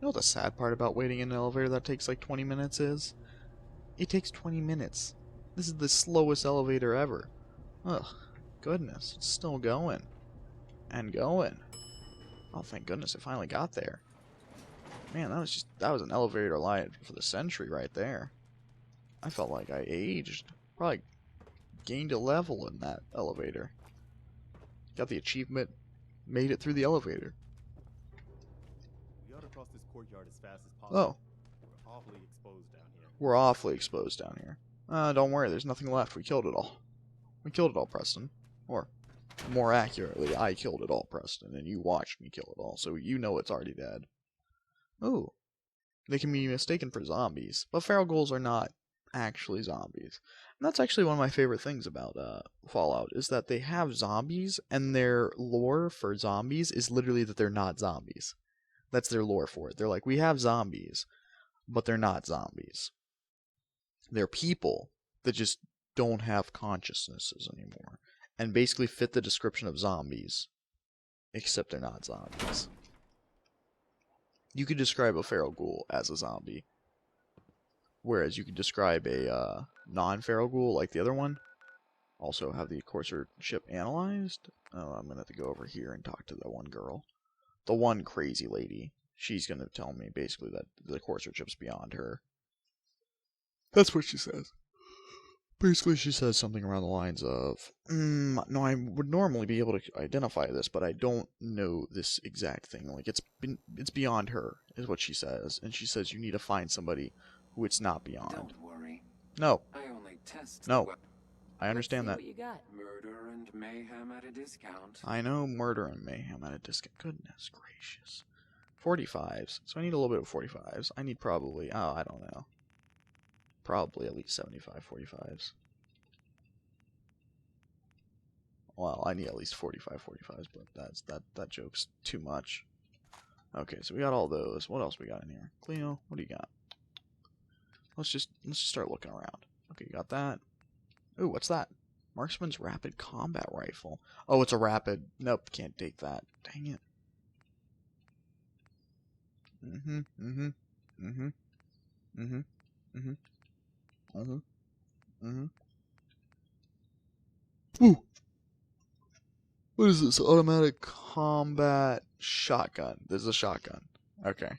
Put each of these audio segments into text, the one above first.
You know what the sad part about waiting in an elevator that takes like 20 minutes is? It takes 20 minutes. This is the slowest elevator ever. Ugh, goodness, it's still going. And going. Oh, thank goodness it finally got there. Man, that was an elevator line for the century right there. I felt like I aged. Probably gained a level in that elevator. Got the achievement, made it through the elevator. We ought to cross this courtyard as fast as Oh. possible. We're awfully exposed down here. We're awfully exposed down here. Don't worry, there's nothing left. We killed it all. We killed it all, Preston. Or, more accurately, I killed it all, Preston, and you watched me kill it all, so you know it's already dead. Ooh. They can be mistaken for zombies, but feral ghouls are not actually zombies. And that's actually one of my favorite things about Fallout, is that they have zombies, and their lore for zombies is literally that they're not zombies. That's their lore for it. They're like, we have zombies, but they're not zombies. They're people that just don't have consciousnesses anymore, and basically fit the description of zombies, except they're not zombies. You could describe a feral ghoul as a zombie, whereas you could describe a non-feral ghoul like the other one. Also have the Courser ship analyzed. Oh, I'm going to have to go over here and talk to the one girl. The one crazy lady. She's going to tell me basically that the Courser ship's beyond her. That's what she says. Basically, she says something around the lines of, no, I would normally be able to identify this, but I don't know this exact thing. Like, it's beyond her, is what she says. And she says you need to find somebody who it's not beyond. Don't worry. No. I only test. No. I understand that. What you got? Murder and mayhem at a discount. I know murder and mayhem at a discount. Goodness gracious. 45s. So I need a little bit of 45s. I need probably, I don't know. Probably at least 75 45s. Well, I need at least 45 45s, but that joke's too much. Okay, so we got all those. What else we got in here? Cleo, what do you got? Let's just start looking around. Okay, you got that. Ooh, what's that? Marksman's Rapid Combat Rifle. Oh, it's a rapid. Nope, can't take that. Dang it. Ooh. What is this? Automatic combat shotgun. This is a shotgun. Okay.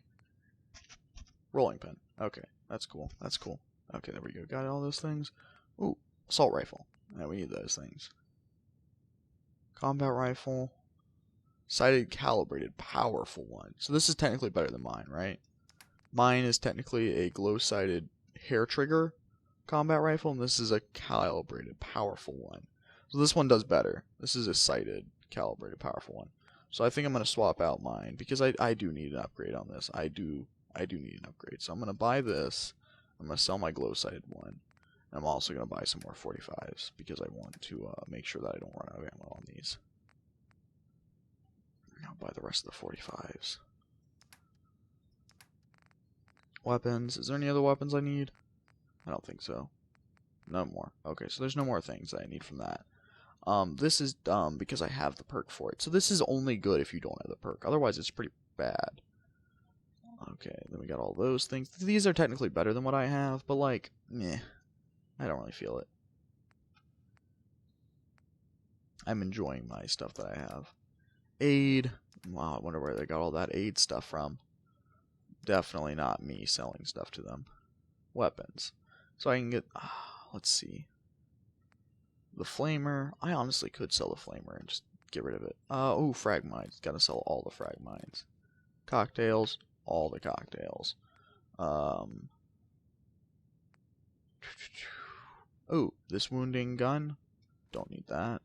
Rolling pin. Okay, that's cool. That's cool. Okay, there we go. Got all those things. Ooh, assault rifle. Yeah, we need those things. Combat rifle. Sighted, calibrated, powerful one. So this is technically better than mine, right? Mine is technically a glow-sighted hair trigger combat rifle, and this is a calibrated, powerful one. So this one does better. This is a sighted, calibrated, powerful one. So I think I'm going to swap out mine, because I do need an upgrade on this. I do need an upgrade. So I'm going to buy this. I'm going to sell my glow-sighted one. And I'm also going to buy some more 45s, because I want to make sure that I don't run out of ammo on these. I'll buy the rest of the 45s. Weapons. Is there any other weapons I need? I don't think so. No more. Okay, so there's no more things that I need from that. This is because I have the perk for it. So this is only good if you don't have the perk. Otherwise, it's pretty bad. Okay, then we got all those things. These are technically better than what I have, but like, meh. I don't really feel it. I'm enjoying my stuff that I have. Aid. Wow, I wonder where they got all that aid stuff from. Definitely not me selling stuff to them. Weapons. So I can get, let's see. The flamer. I honestly could sell the flamer and just get rid of it. Ooh, frag mines. Gotta sell all the frag mines. Cocktails. All the cocktails. Oh, this wounding gun. Don't need that.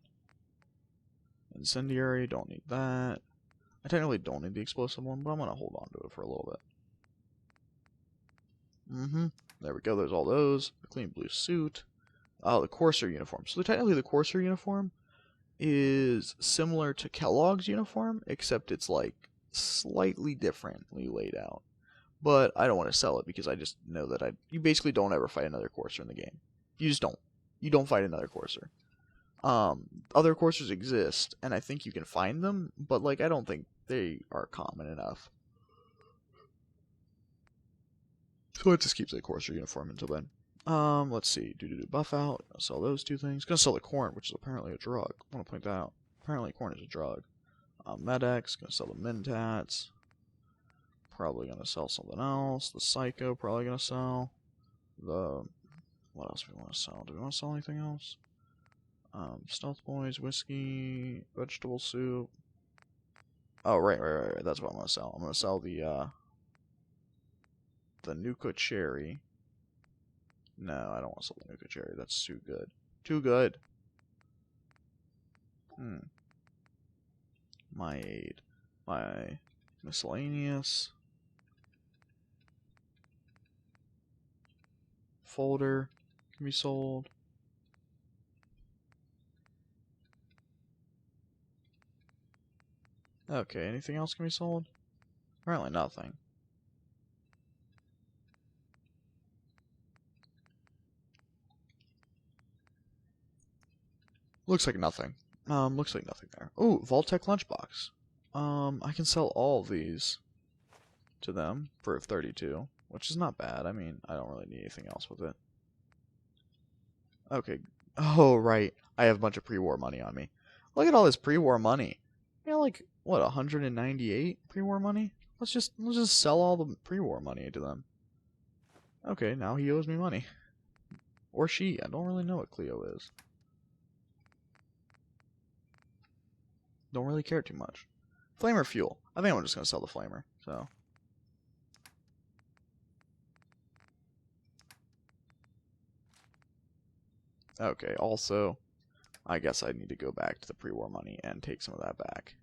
Incendiary. Don't need that. I technically don't need the explosive one, but I'm going to hold on to it for a little bit. There we go. There's all those. The clean blue suit. Oh, the Courser uniform. So technically the Courser uniform is similar to Kellogg's uniform, except it's like slightly differently laid out. But I don't want to sell it because I just know that you basically don't ever fight another Courser in the game. You just don't. You don't fight another Courser. Other Coursers exist, and I think you can find them, but like I don't think they are common enough. So it just keeps the Courser uniform until then. Let's see. Buff out. I'll sell those two things. Gonna sell the corn, which is apparently a drug. I want to point that out. Apparently corn is a drug. Medex. Gonna sell the Mentats. Probably gonna sell something else. The Psycho. Probably gonna sell. The... What else do we want to sell? Do we want to sell anything else? Stealth Boys, whiskey, vegetable soup. Oh, right. That's what I'm gonna sell. I'm gonna sell the Nuka Cherry. No, I don't want to sell the Nuka Cherry. That's too good. Too good. My aid. My miscellaneous. Folder can be sold. Okay, anything else can be sold? Apparently nothing. Looks like nothing. Looks like nothing there. Oh, Vault-Tec lunchbox. I can sell all of these to them for 32, which is not bad. I mean, I don't really need anything else with it. Okay. Oh, right. I have a bunch of pre-war money on me. Look at all this pre-war money. You know, like, what, 198 pre-war money? Let's just sell all the pre-war money to them. Okay, now he owes me money. Or she. I don't really know what Cleo is. Don't really care too much. Flamer fuel. I think I'm just going to sell the flamer. So. Okay, also, I guess I need to go back to the pre-war money and take some of that back.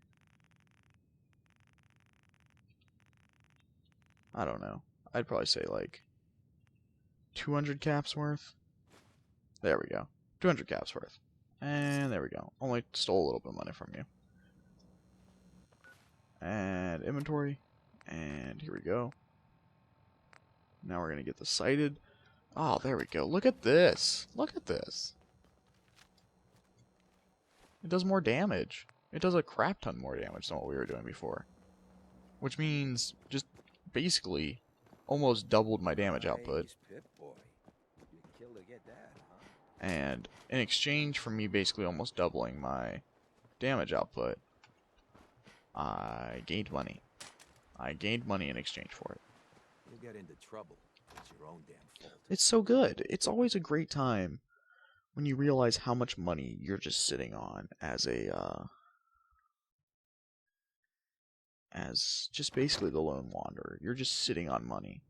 I don't know. I'd probably say like 200 caps worth. There we go. 200 caps worth. And there we go. Only stole a little bit of money from you. And inventory. And here we go. Now we're going to get the sighted. Oh, there we go. Look at this. Look at this. It does more damage. It does a crap ton more damage than what we were doing before. Which means just basically almost doubled my damage output. And in exchange for me basically almost doubling my damage output, I gained money. I gained money in exchange for it. You'll get into trouble. It's your own damn fault. It's so good. It's always a great time when you realize how much money you're just sitting on as a, as just basically the lone wanderer. You're just sitting on money.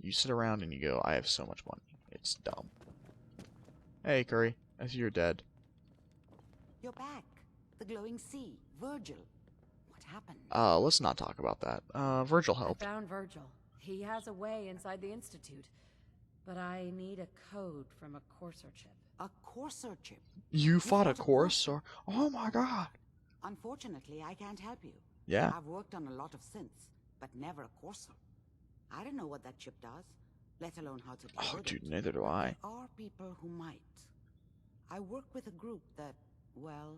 You sit around and you go, I have so much money. It's dumb. Hey, Curry. I see you're dead. You're back. The glowing sea. Virgil. What happened? Let's not talk about that. Virgil helped. I found Virgil. He has a way inside the Institute. But I need a code from a Courser chip. A Courser chip. You fought a Courser? Oh my god. Unfortunately, I can't help you. Yeah. I've worked on a lot of synths, but never a Courser. I don't know what that chip does, let alone how to decode Oh, dude, it. neither do I. There are people who might. I work with a group that, well,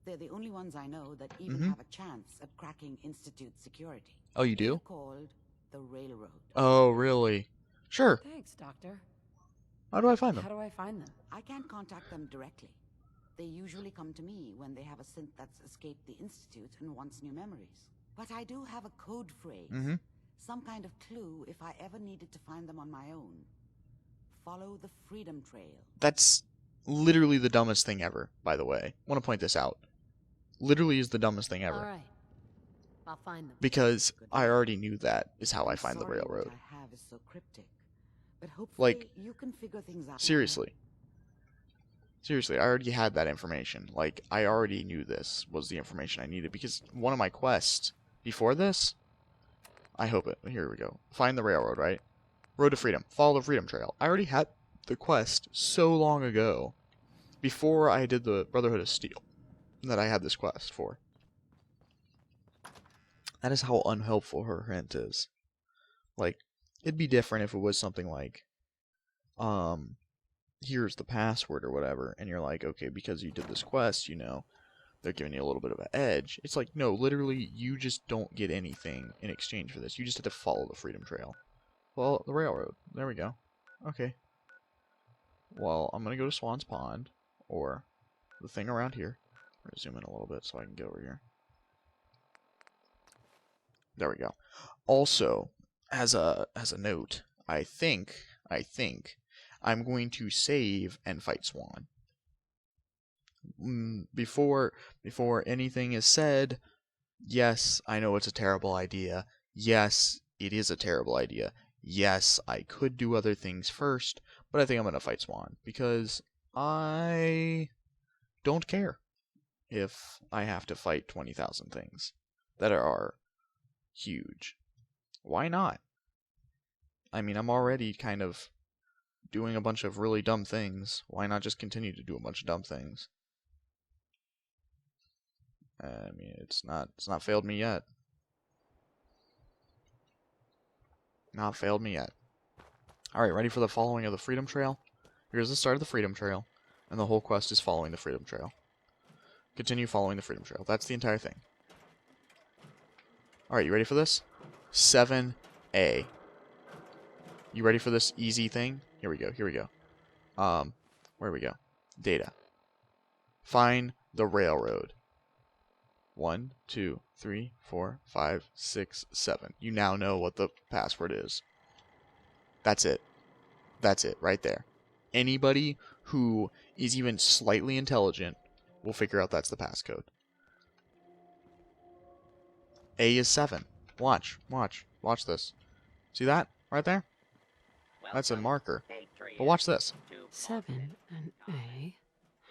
they're the only ones I know that even have a chance at cracking Institute security. Oh, you They're do? called the Railroad. Oh, really? Sure. Thanks, Doctor. How do I find them? How do I find them? I can't contact them directly. They usually come to me when they have a synth that's escaped the Institute and wants new memories. But I do have a code phrase. Some kind of clue if I ever needed to find them on my own. Follow the Freedom Trail. That's literally the dumbest thing ever, by the way. I want to point this out. Literally is the dumbest thing ever. Alright. I'll find them. Because I already knew that is how I I'm find the sorry railroad. What I have is so cryptic. But hopefully Like, you can figure things out. seriously. Seriously, I already had that information. Like, I already knew this was the information I needed. Because one of my quests before this, I hope it. Here we go. Find the railroad, right? Road to Freedom. Follow the Freedom Trail. I already had the quest so long ago. Before I did the Brotherhood of Steel. That I had this quest for. That is how unhelpful her hint is. Like, it'd be different if it was something like, here's the password or whatever, and you're like, okay, because you did this quest, you know, they're giving you a little bit of an edge. It's like, no, literally, you just don't get anything in exchange for this. You just have to follow the Freedom Trail. Follow the railroad. There we go. Okay. Well, I'm gonna go to Swan's Pond, or the thing around here. I'm gonna zoom in a little bit so I can get over here. There we go. Also, as a note, I think I'm going to save and fight Swan. Before anything is said, yes, I know it's a terrible idea. Yes, it is a terrible idea. Yes, I could do other things first, but I think I'm going to fight Swan because I don't care if I have to fight 20,000 things that are huge. Why not? I mean, I'm already kind of doing a bunch of really dumb things. Why not just continue to do a bunch of dumb things? I mean, it's not failed me yet. Not failed me yet. Alright, ready for the following of the Freedom Trail? Here's the start of the Freedom Trail, and the whole quest is following the Freedom Trail. Continue following the Freedom Trail. That's the entire thing. Alright, you ready for this? 7A. You ready for this easy thing? Here we go, here we go. Where do we go? Data. Find the railroad. 1, 2, 3, 4, 5, 6, 7. You now know what the password is. That's it. That's it, right there. Anybody who is even slightly intelligent will figure out that's the passcode. A is 7. Watch this. See that? Right there? That's a marker. But watch this. 7 and A.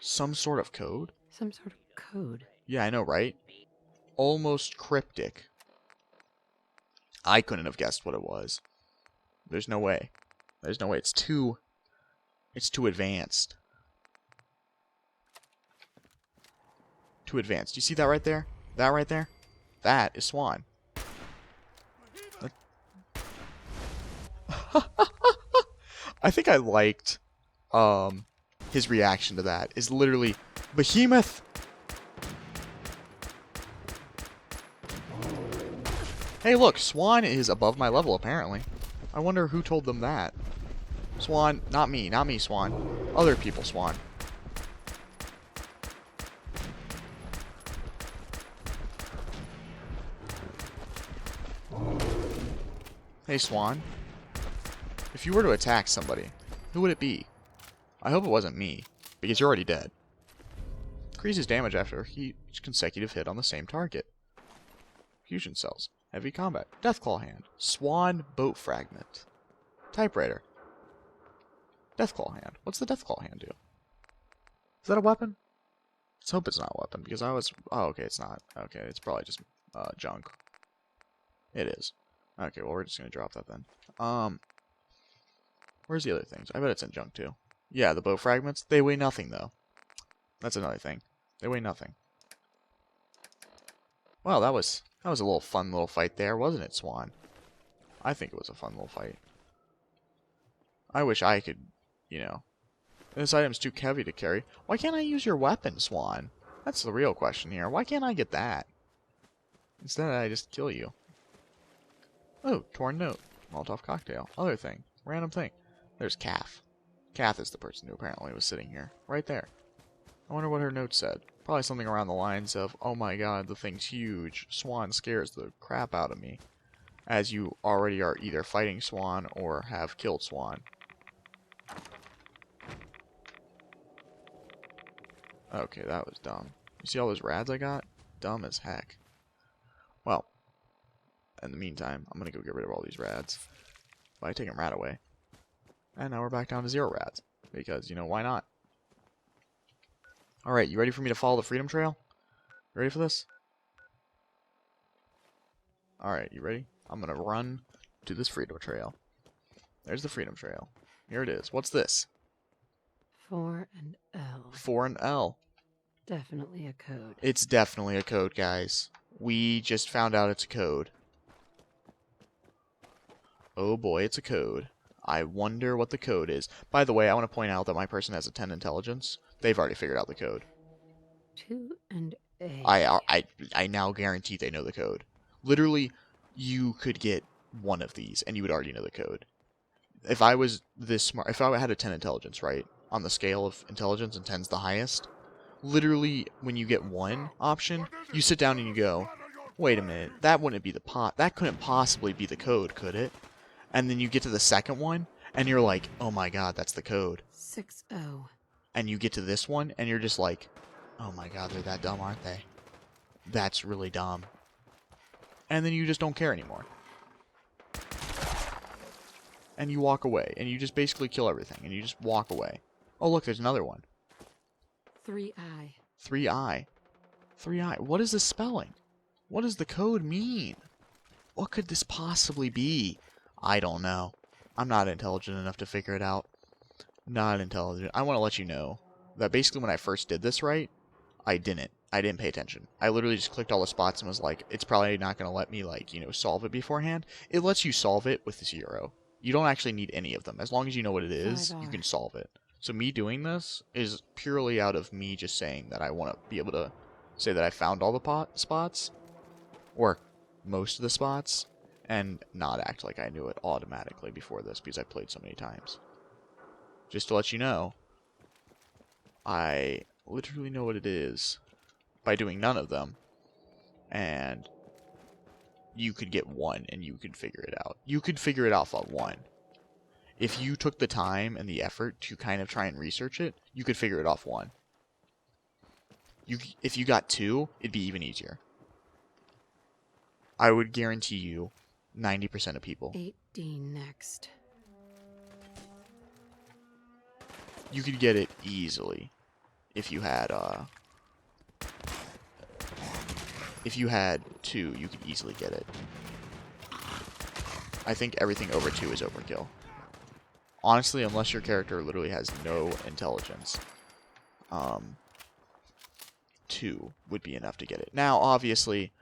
Some sort of code? Some sort of code. Yeah, I know, right? Almost cryptic. I couldn't have guessed what it was. There's no way. There's no way. It's too advanced. Too advanced. You see that right there? That right there? That is Swan. I think I liked his reaction to that. Is literally Behemoth. Hey, look, Swan is above my level, apparently. I wonder who told them that. Swan, not me, Swan. Other people, Swan. Hey, Swan. If you were to attack somebody, who would it be? I hope it wasn't me, because you're already dead. Increases damage after each consecutive hit on the same target. Fusion cells. Heavy combat. Deathclaw hand. Swan boat fragment. Typewriter. Deathclaw hand. What's the Deathclaw hand do? Is that a weapon? Let's hope it's not a weapon, because I was... Oh, okay, it's not. Okay, it's probably just junk. It is. Okay, well, we're just going to drop that then. Where's the other things? I bet it's in junk, too. Yeah, the bow fragments. They weigh nothing, though. That's another thing. They weigh nothing. Well, that was a little fun little fight there, wasn't it, Swan? I think it was a fun little fight. I wish I could, you know... This item's too heavy to carry. Why can't I use your weapon, Swan? That's the real question here. Why can't I get that? Instead, I just kill you. Oh, torn note. Molotov cocktail. Other thing. Random thing. There's Kath. Kath is the person who apparently was sitting here. Right there. I wonder what her note said. Probably something around the lines of, oh my god, the thing's huge. Swan scares the crap out of me. As you already are either fighting Swan or have killed Swan. Okay, that was dumb. You see all those rads I got? Dumb as heck. Well, in the meantime, I'm going to go get rid of all these rads by taking rad away. And now we're back down to 0 rads. Because, you know, why not? Alright, you ready for me to follow the Freedom Trail? You ready for this? Alright, you ready? I'm going to run to this Freedom Trail. There's the Freedom Trail. Here it is. What's this? 4 and L. 4 and L. Definitely a code. It's definitely a code, guys. We just found out it's a code. Oh boy, it's a code. I wonder what the code is. By the way, I want to point out that my person has a 10 intelligence. They've already figured out the code. 2 and A. I now guarantee they know the code. Literally, you could get one of these, and you would already know the code. if I was this smart, if I had a 10 intelligence, right, on the scale of intelligence, and 10's the highest, literally, when you get one option, you sit down and you go, wait a minute, that wouldn't be that couldn't possibly be the code, could it? And then you get to the second one, and you're like, oh my god, that's the code. 6-0. And you get to this one, and you're just like, oh my god, they're that dumb, aren't they? That's really dumb. And then you just don't care anymore. And you walk away, and you just basically kill everything, and you just walk away. Oh look, there's another one. 3I. 3I. 3I. What is this spelling? What does the code mean? What could this possibly be? I don't know. I'm not intelligent enough to figure it out. Not intelligent. I want to let you know that basically when I first did this right, I didn't pay attention. I literally just clicked all the spots and was like, it's probably not going to let me, like, solve it beforehand. It lets you solve it with 0. You don't actually need any of them. As long as you know what it is, 5R. you can solve it. So me doing this is purely out of me just saying that I want to be able to say that I found all the spots, or most of the spots, and not act like I knew it automatically before this because I played so many times. Just to let you know, I literally know what it is by doing none of them, and you could get one and you could figure it out. You could figure it out on one. If you took the time and the effort to kind of try and research it, you could figure it off one. If you got 2, it'd be even easier. I would guarantee you 90% of people. 8D next. You could get it easily if you had 2, you could easily get it. I think everything over 2 is overkill. Honestly, unless your character literally has no intelligence, 2 would be enough to get it. Now, obviously,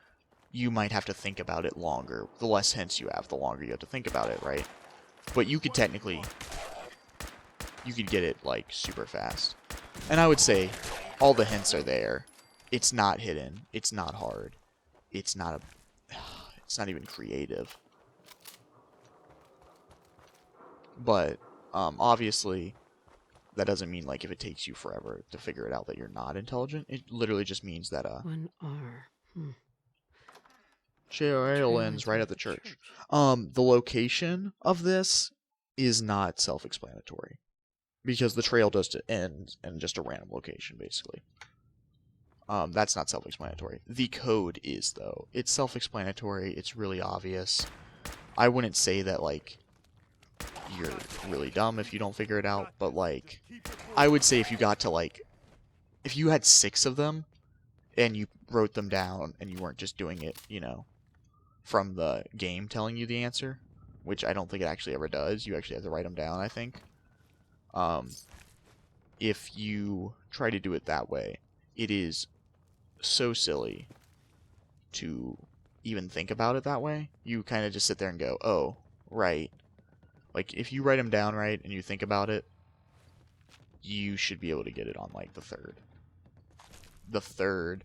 you might have to think about it longer. The less hints you have, the longer you have to think about it, right? But you could technically, you could get it, like, super fast. And I would say all the hints are there. It's not hidden. It's not hard. It's not even creative. But obviously, that doesn't mean, like, if it takes you forever to figure it out that you're not intelligent. It literally just means that 1R. Trail ends right at the church. The location of this is not self-explanatory, because the trail does end in just a random location, basically. That's not self-explanatory. The code is, though. It's self-explanatory. It's really obvious. I wouldn't say that, like, you're really dumb if you don't figure it out, but, like, I would say if you got to, like, if you had 6 of them, and you wrote them down, and you weren't just doing it, from the game telling you the answer, which I don't think it actually ever does. You actually have to write them down, I think. If you try to do it that way, it is so silly to even think about it that way. You kind of just sit there and go, oh, right. Like, if you write them down right and you think about it, you should be able to get it on, like, the 3rd. The 3rd,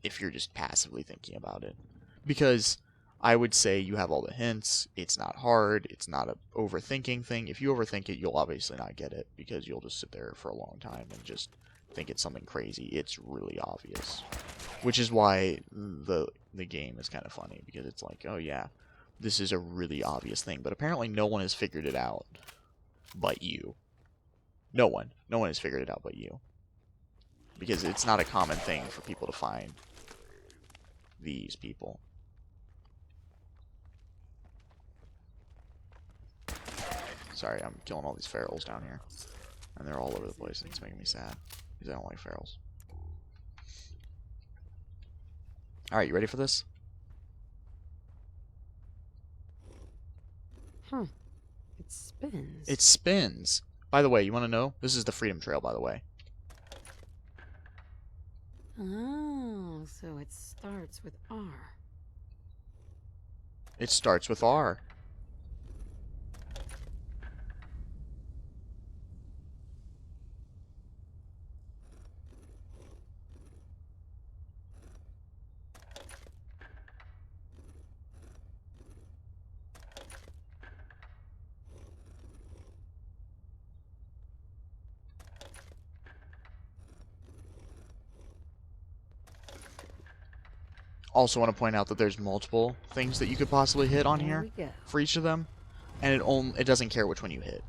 if you're just passively thinking about it. Because I would say you have all the hints, it's not hard, it's not a overthinking thing. If you overthink it, you'll obviously not get it, because you'll just sit there for a long time and just think it's something crazy. It's really obvious. Which is why the game is kind of funny, because it's like, oh yeah, this is a really obvious thing, but apparently no one has figured it out but you. No one has figured it out but you. Because it's not a common thing for people to find these people. Sorry, I'm killing all these ferals down here. And they're all over the place, and it's making me sad. Because I don't like ferals. Alright, you ready for this? Huh. It spins. It spins! By the way, you want to know? This is the Freedom Trail, by the way. Oh, so it starts with R. It starts with R. Also want to point out that there's multiple things that you could possibly hit on There here we go. for each of them, and it doesn't care which one you hit,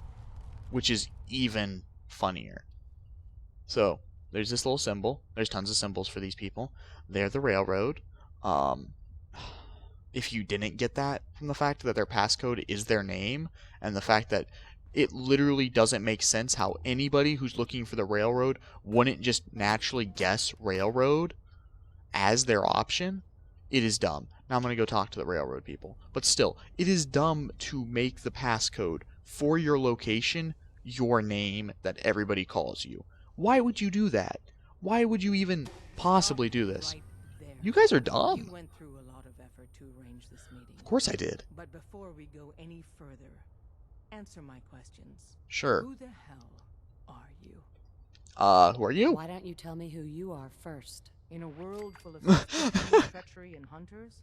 which is even funnier. So there's this little symbol. There's tons of symbols for these people. They're the railroad. If you didn't get that from the fact that their passcode is their name, and the fact that it literally doesn't make sense how anybody who's looking for the railroad wouldn't just naturally guess railroad as their option, it is dumb. Now I'm going to go talk to the railroad people. But still, it is dumb to make the passcode for your location your name that everybody calls you. Why would you do that? Why would you even possibly do this? Right there. You guys are You dumb. went through a lot of effort to arrange this meeting. Of course I did. But before we go any further, answer my questions. Sure. Who the hell are you? Who are you? Why don't you tell me who you are first? In a world full of suspicion, treachery, and hunters,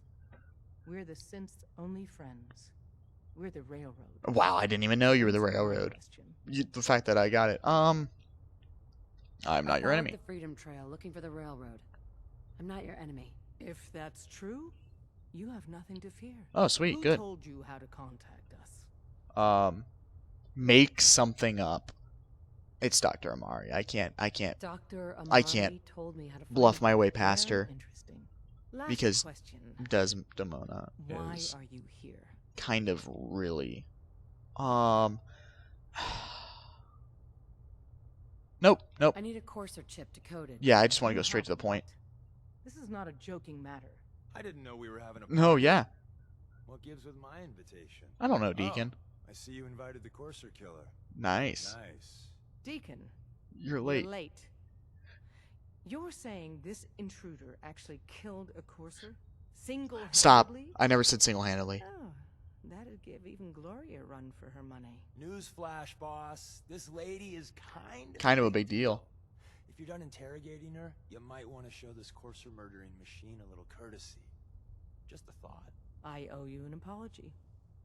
we're the synth's only friends. We're the railroad. Wow, I didn't even know you were the Answer my railroad. question. The fact that I got it. I'm not your I followed enemy. the Freedom Trail looking for the railroad. I'm not your enemy. If that's true, you have nothing to fear. Oh, sweet, Who good. told you how to contact us? Make something up. It's Dr. Amari. I can't Dr. Amari I can't told me how to find bluff it. my way past Very her. interesting. Last Because question. Desdemona Why is are you here? kind of really Nope. I need a courser chip to code it. Yeah, I just want to You go straight to the have point. what? This is not a joking matter. I didn't know we were having a. No, yeah. What gives with my invitation? I don't know, Deacon. Oh, I see you invited the Courser Killer. Nice. Nice. Deacon, You're late. you're late. You're saying this intruder actually killed a courser? Single-handedly? Stop. I never said single-handedly. Oh, that'd give even Gloria a run for her money. Newsflash, boss. This lady is Kind of a big deal. If you're done interrogating her, you might want to show this Courser murdering machine a little courtesy. Just a thought. I owe you an apology.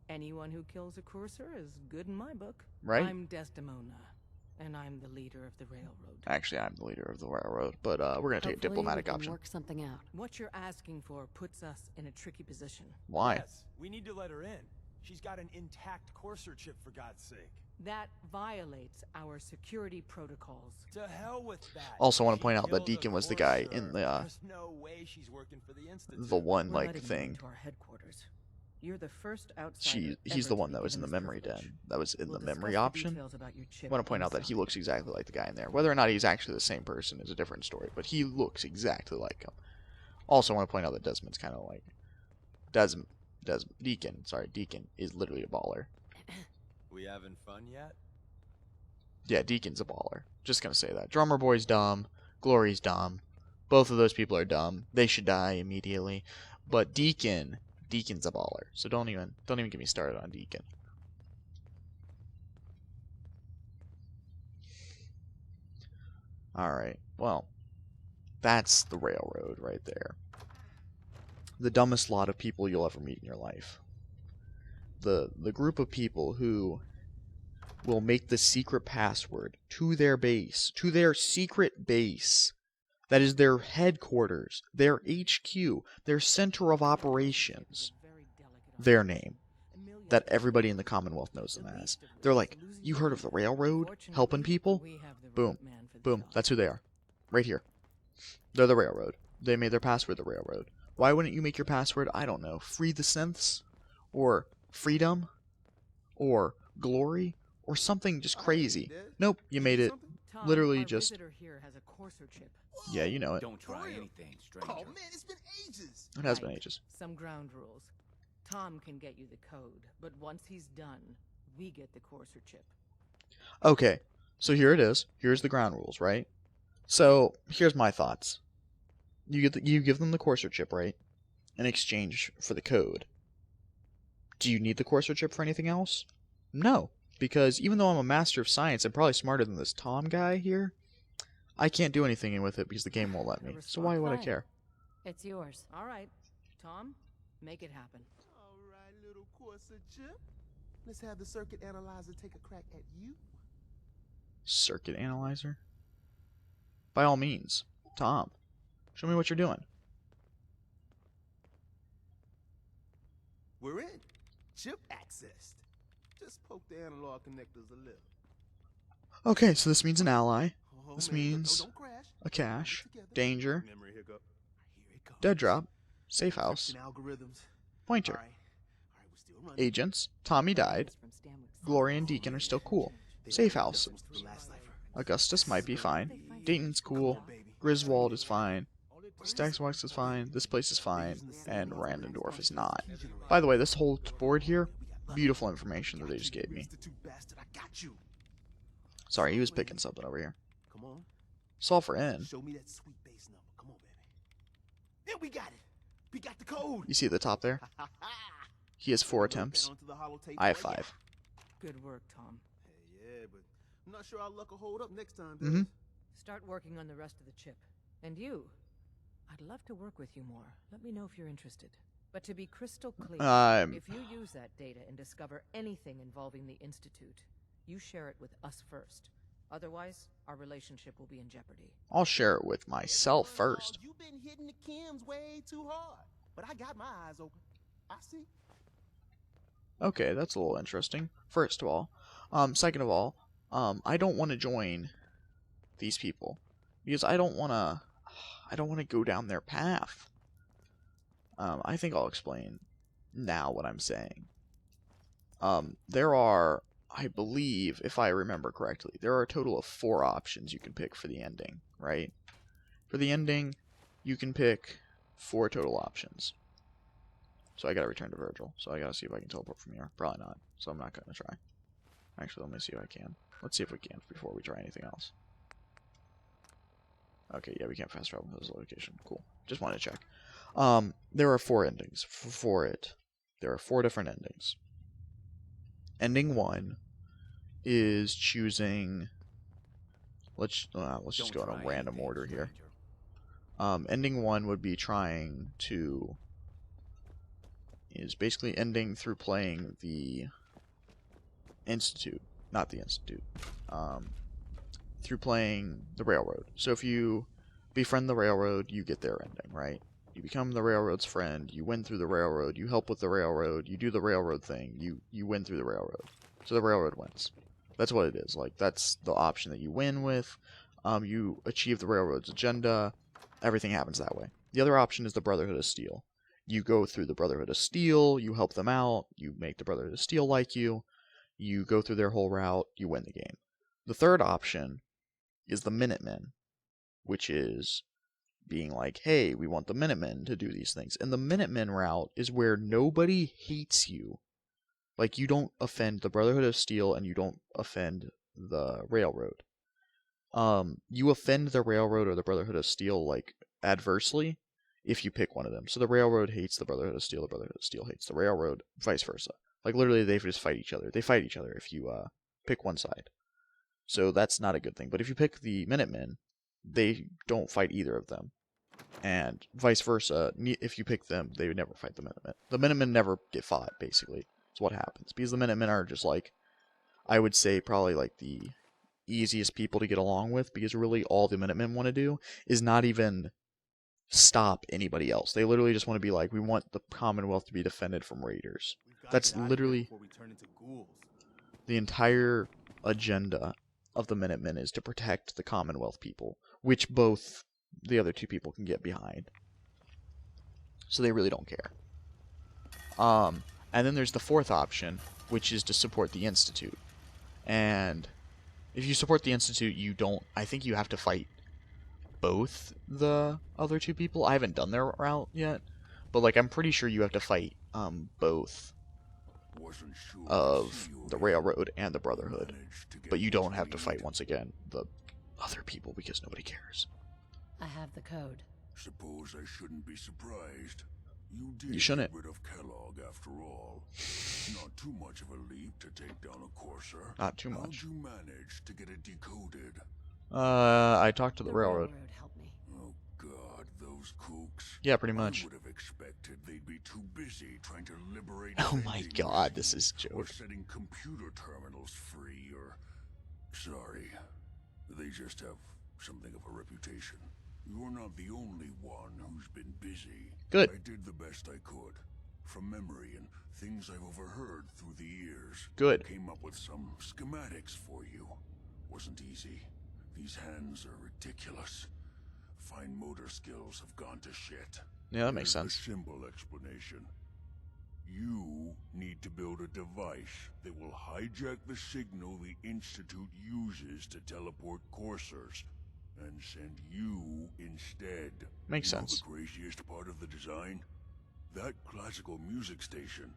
Anyone who kills a courser is good in my book. Right? I'm Desdemona, and I'm the leader of the railroad. Actually, I'm the leader of the railroad, but we're going to take a Hopefully diplomatic we can option. work something out. What you're asking for puts us in a tricky position. Why? Yes, we need to let her in. She's got an intact Courser chip, for God's sake. That violates our security protocols. To hell with that. Also want to She point out that killed a Deacon was the guy Courser. in the There's no way she's working for the Institute. the one We're like letting you thing. into our headquarters. You're the first outsider He's ever the to one be that was in the given this memory privilege. den. That was in We'll the memory discuss the option. details about your chip I want to point out that inside. he looks exactly like the guy in there. Whether or not he's actually the same person is a different story, but he looks exactly like him. Also want to point out that Desmond's kind of like Deacon is literally a baller. We having fun yet? Yeah, Deacon's a baller. Just gonna say that. Drummer Boy's dumb. Glory's dumb. Both of those people are dumb. They should die immediately. But Deacon's a baller. So don't even get me started on Deacon. Alright, well, that's the railroad right there. The dumbest lot of people you'll ever meet in your life. The group of people who will make the secret password to their base, to their secret base. That is their headquarters, their HQ, their center of operations, their name, that everybody in the Commonwealth knows them as. They're like, you heard of the railroad helping people? Boom, boom, that's who they are. Right here. They're the railroad. They made their password the railroad. Why wouldn't you make your password, I don't know, free the synths? Or freedom? Or glory? Or something just crazy. Nope, you made it Tom, literally our just... visitor here has a courser chip. Yeah, you know it. Don't try anything, stranger. Oh man, it's been ages. It has been Right. ages. Some ground rules. Tom can get you the code, but once he's done, we get the courser chip. Okay, so here it is. Here's the ground rules, right? So, here's my thoughts. You give them the Courser chip, right? In exchange for the code. Do you need the Courser chip for anything else? No, because even though I'm a master of science and probably smarter than this Tom guy here, I can't do anything with it because the game won't let me. So why would I Fine. care? It's yours. All right, Tom, make it happen. All right, little Courser chip. Let's have the circuit analyzer take a crack at you. Circuit analyzer? By all means, Tom, show me what you're doing. We're in. Chip accessed. Just poke the analog connectors a little. Okay, so this means an ally. Oh, This man, means don't crash. a cache, Get together. danger, Memory hiccup. Here it comes. dead drop, safe house, Encryption algorithms. pointer. All right, we're still running. Agents, Tommy died. Glory and Deacon are still cool. Safe house. The last cipher. Augustus might be fine. Dayton's cool. Griswold is fine. Stagswax is fine. This place is fine. And Randendorf is not. By the way, this whole board here, beautiful information that they just gave me. Sorry, he was picking something over here. Come on. Solve for N. Show me that sweet bass number. Come on, baby. Yeah, we got it. We got the code. You see at the top there? He has 4 attempts. I have 5. Good work, Tom. Hey, yeah, but I'm not sure our luck will hold up next time. Mm-hmm. Start working on the rest of the chip. And you, I'd love to work with you more. Let me know if you're interested. But to be crystal clear, if you use that data and discover anything involving the Institute, you share it with us first. Otherwise, our relationship will be in jeopardy. I'll share it with myself first. You've been hitting the chems way too hard. But I got my eyes open. I see. Okay, that's a little interesting. First of all. Second of all, I don't want to join these people. Because I don't want to go down their path. I think I'll explain now what I'm saying. There are, I believe, if I remember correctly, there are a total of 4 options you can pick for the ending, right? For the ending, you can pick 4 total options. So I gotta return to Virgil. So I gotta see if I can teleport from here. Probably not. So I'm not gonna try. Actually, let me see if I can. Let's see if we can before we try anything else. Okay, yeah, we can't fast travel to this location. Cool. Just wanted to check. There are 4 endings for it. There are 4 different endings. Ending 1 is choosing. Let's just go in a random order here. Ending 1 would be trying to. Is basically ending through playing the Institute, not the Institute. Through playing the Railroad. So if you befriend the Railroad, you get their ending, right? You become the Railroad's friend, you win through the Railroad, you help with the Railroad, you do the Railroad thing, you win through the Railroad. So the Railroad wins. That's what it is. Like, that's the option that you win with. You achieve the Railroad's agenda. Everything happens that way. The other option is the Brotherhood of Steel. You go through the Brotherhood of Steel, you help them out, you make the Brotherhood of Steel like you go through their whole route, you win the game. The third option is the Minutemen, which is being like, hey, we want the Minutemen to do these things. And the Minutemen route is where nobody hates you. Like, you don't offend the Brotherhood of Steel and you don't offend the Railroad. You offend the Railroad or the Brotherhood of Steel, like, adversely if you pick one of them. So the Railroad hates the Brotherhood of Steel Steel hates the Railroad, vice versa. Like, literally, they just fight each other. They fight each other if you pick one side. So that's not a good thing. But if you pick the Minutemen, they don't fight either of them. And vice versa, if you pick them, they would never fight the Minutemen. The Minutemen never get fought, basically. That's what happens. Because the Minutemen are just like, I would say probably like the easiest people to get along with, because really all the Minutemen want to do is not even stop anybody else. They literally just want to be like, we want the Commonwealth to be defended from raiders. That's literally the entire agenda of the Minutemen, is to protect the Commonwealth people, which both the other 2 people can get behind. So they really don't care. And then there's the 4th option, which is to support the Institute. And if you support the Institute, I think you have to fight both the other 2 people. I haven't done their route yet, but like, I'm pretty sure you have to fight both of the Railroad and the Brotherhood. But you don't have to fight, once again, the other people, because nobody cares. I have the code. Suppose I shouldn't be surprised. You shouldn't. Get rid of Kellogg after all. Not too much of a leap to take down a courser. Not too much. How'd you manage to get it decoded? I talked to the Railroad. helped me. Oh God, those kooks. Yeah, pretty much. I would have expected they'd be too busy trying to liberate. Oh my God, this is a Or joke. setting computer terminals free, or sorry, they just have something of a reputation. You're not the only one who's been busy. Good. I did the best I could. from memory and things I've overheard through the years. Good. Came up with some schematics for you. Wasn't easy. These hands are ridiculous. Fine motor skills have gone to shit. Yeah, that makes Here's sense. a simple explanation. You need to build a device that will hijack the signal the Institute uses to teleport coursers and send you instead. Makes You know sense. the craziest part of the design? That classical music station.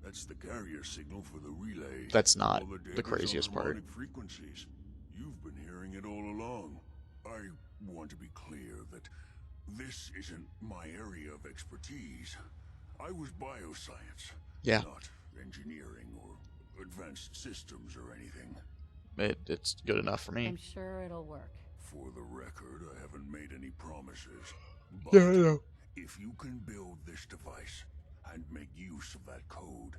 That's the carrier signal for the relay. That's not All the data's on craziest part. harmonic frequencies. You've been hearing it all along. I want to be clear that this isn't my area of expertise. I was bioscience, Yeah. not engineering or advanced systems or anything. It's good enough for me. I'm sure it'll work. For the record, I haven't made any promises. But Yeah, I know. if you can build this device and make use of that code,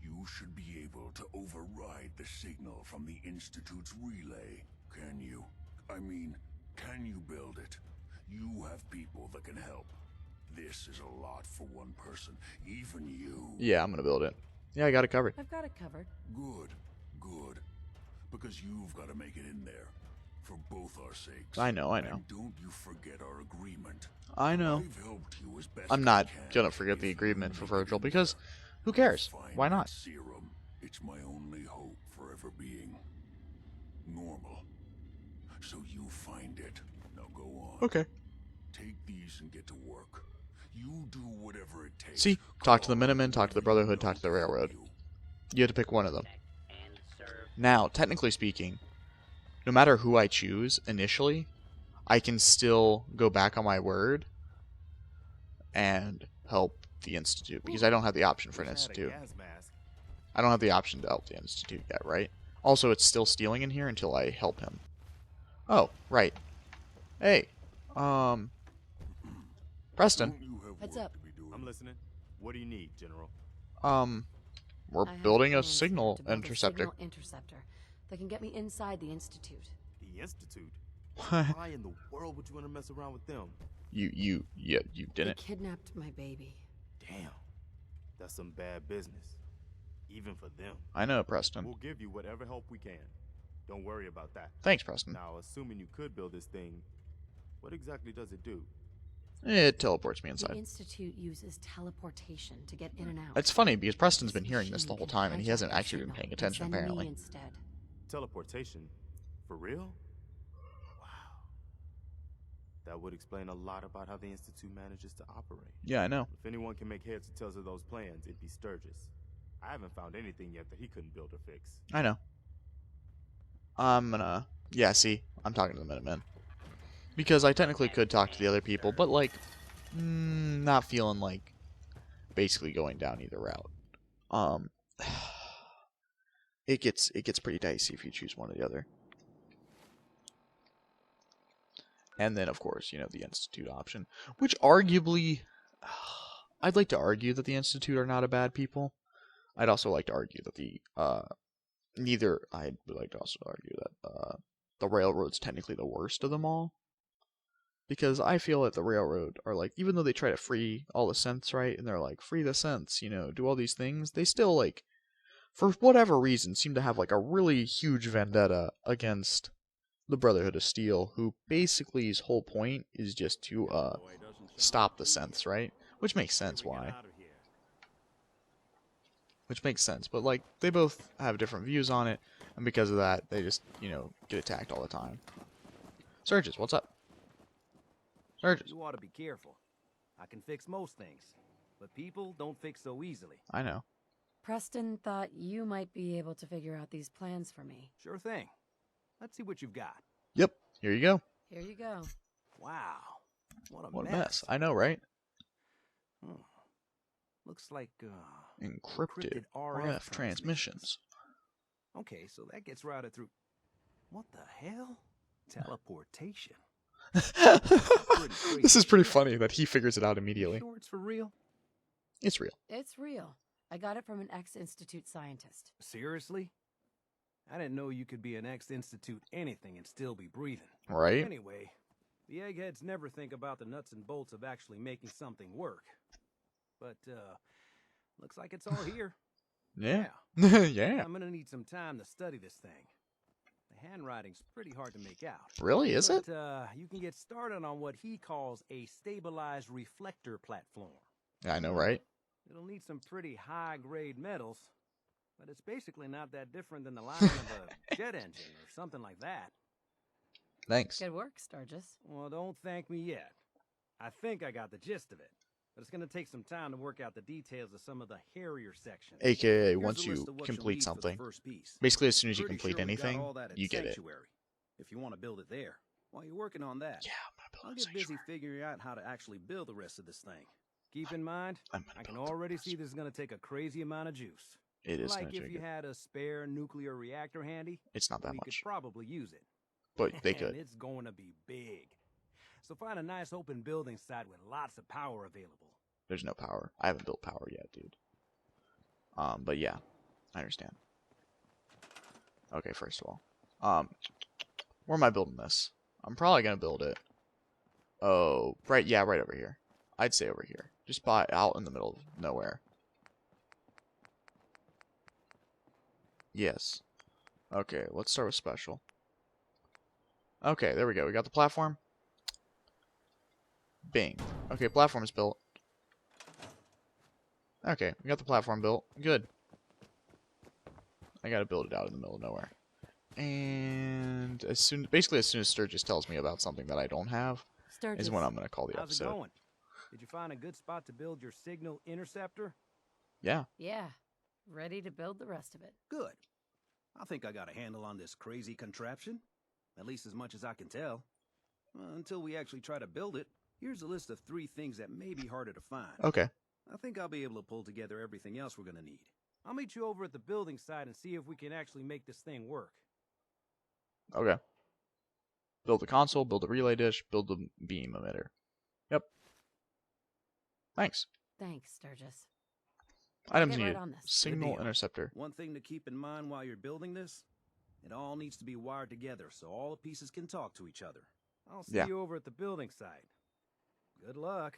you should be able to override the signal from the Institute's relay. Can you? I mean, can you build it? You have people that can help. This is a lot for one person, even you. Yeah, I'm gonna build it. Yeah, I got it covered. I've got it covered. Good, good. Because you've got to make it in there. For both our sakes. I know. And don't you forget our agreement. I know. I've helped you as best I'm I not can. gonna forget If the you agreement for make it Virgil in because there, who cares? find Why that not? Serum. It's my only hope for ever being normal. So you find it. Now go on. Okay. Take these and get to work. You do whatever it takes. See? Talk to the Call Minutemen, talk to the whoever you Brotherhood, know talk to the can help Railroad. you. You had to pick one of them. Now, technically speaking, no matter who I choose initially, I can still go back on my word and help the Institute because I don't have the option for an Institute. I don't have the option to help the Institute yet, right? Also, it's still stealing in here until I help him. Oh, right. Hey, Preston. Don't you have What's work up? to be doing? I'm listening. What do you need, General? We're I have building a plans signal to build interceptor. A signal interceptor that can get me inside the Institute. The Institute? you Why in the world would you want to mess around with them? you They didn't. kidnapped my baby. Damn. That's some bad business. Even for them. I know, Preston. We'll give you whatever help we can. Don't worry about that. Thanks, Preston. Now, assuming you could build this thing, what exactly does it do? It teleports me The inside. Institute uses teleportation to get in and out. It's funny because Preston's been This hearing this the machine whole can time and he hijack hasn't the actually been signal paying and attention send me apparently. instead. Teleportation? For real? Wow. That would explain a lot about how the Institute manages to operate. Yeah, I know. If anyone can make heads or tails of those plans, it'd be Sturgis. I haven't found anything yet that he couldn't build or fix. I know. I'm gonna... Yeah, see? I'm talking to the Minutemen. Because I technically could talk to the other people, but, like, not feeling like basically going down either route. It gets pretty dicey if you choose one or the other. And then, of course, you know, the Institute option. Which, arguably... I'd like to argue that the Institute are not a bad people. I'd also like to argue that the... I would like to also argue that the Railroad's technically the worst of them all. Because I feel that the Railroad are like, even though they try to free all the synths, right? And they're like, free the synths, you know, do all these things. They still, like, for whatever reason, seem to have, like, a really huge vendetta against the Brotherhood of Steel, who basically his whole point is just to stop the synths, right? Which makes sense why. Which makes sense, but, like, they both have different views on it, and because of that, they just, you know, get attacked all the time. Surges, what's up? Surges. You ought to be careful. I can fix most things, but people don't fix so easily. I know. Preston thought you might be able to figure out these plans for me. Sure thing. Let's see what you've got. Yep, here you go. Here you go. Wow. What a What a mess. mess. I know, right? Looks like, Encrypted RF RF transmissions. Okay, so that gets routed through... What the hell? Teleportation. This is pretty funny that he figures it out immediately. Sure it's for real? It's real. It's real. I got it from an ex-Institute scientist. Seriously? I didn't know you could be an ex-Institute anything and still be breathing. Right? Anyway, the eggheads never think about the nuts and bolts of actually making something work. But, Looks like it's all here. Yeah. Yeah. I'm gonna need some time to study this thing. The handwriting's pretty hard to make out. Really, is it? You can get started on what he calls a stabilized reflector platform. Yeah, I know, right? It'll need some pretty high-grade metals, but it's basically not that different than the lining of a jet engine or something like that. Thanks. Good work, Sturgis. Well, don't thank me yet. I think I got the gist of it, but it's going to take some time to work out the details of some of the hairier sections. AKA, Here's once a list you of what complete need for the something, first piece. basically as soon as you Pretty complete sure we got anything, all that at you get it. Sanctuary, if you want to build it there. While you're working on that, Yeah, I'm gonna I'll build a get busy sanctuary. figuring out how to actually build the rest of this thing. Keep in mind, I'm gonna I can build already the see this is going to take a crazy amount of juice. It is Like gonna if take you it. had a spare nuclear reactor handy, It's not that we much, could probably use it. but they And could. it's going to be big. So find a nice open building site with lots of power available. There's no power. I haven't built power yet, dude. But yeah, I understand. Okay, first of all, where am I building this? I'm probably gonna build it. Oh, right, yeah, right over here. I'd say over here, just out in the middle of nowhere. Yes. Okay, let's start with special. Okay, there we go. We got the platform. Bing. Okay, platform's built. Okay, we got the platform built. Good. I gotta build it out in the middle of nowhere. And basically as soon as Sturgis tells me about something that I don't have, Sturgis. is when I'm gonna call the How's it episode. going? Did you find a good spot to build your signal interceptor? Yeah. Yeah. Ready to build the rest of it. Good. I think I got a handle on this crazy contraption. At least as much as I can tell. Until we actually try to build it, here's a list of 3 things that may be harder to find. Okay. I think I'll be able to pull together everything else we're gonna need. I'll meet you over at the building site and see if we can actually make this thing work. Okay. Build the console, build the relay dish, build the beam emitter. Yep. Thanks. Thanks, Sturgis. Items get right needed. on this. Signal deal. interceptor. One thing to keep in mind while you're building this, it all needs to be wired together so all the pieces can talk to each other. I'll see you over at the building site. Good luck.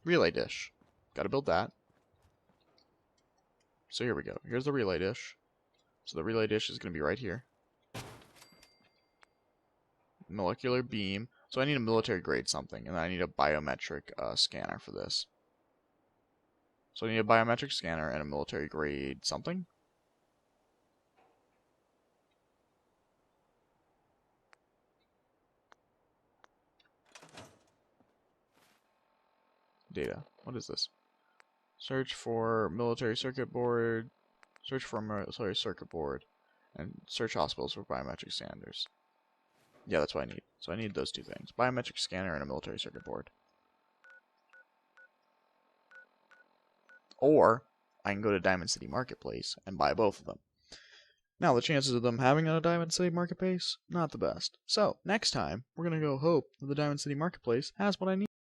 Relay dish. Gotta build that. So here we go. Here's the relay dish. So the relay dish is gonna be right here. Molecular beam. So I need a military grade something, and then I need a biometric scanner for this. So I need a biometric scanner and a military grade something. Data. What is this? Search for military circuit board. Search for military circuit board. And search hospitals for biometric scanners. Yeah, that's what I need. So I need those 2 things. Biometric scanner and a military circuit board. Or, I can go to Diamond City Marketplace and buy both of them. Now, the chances of them having a Diamond City Marketplace, not the best. So, next time, we're going to go hope that the Diamond City Marketplace has what I need.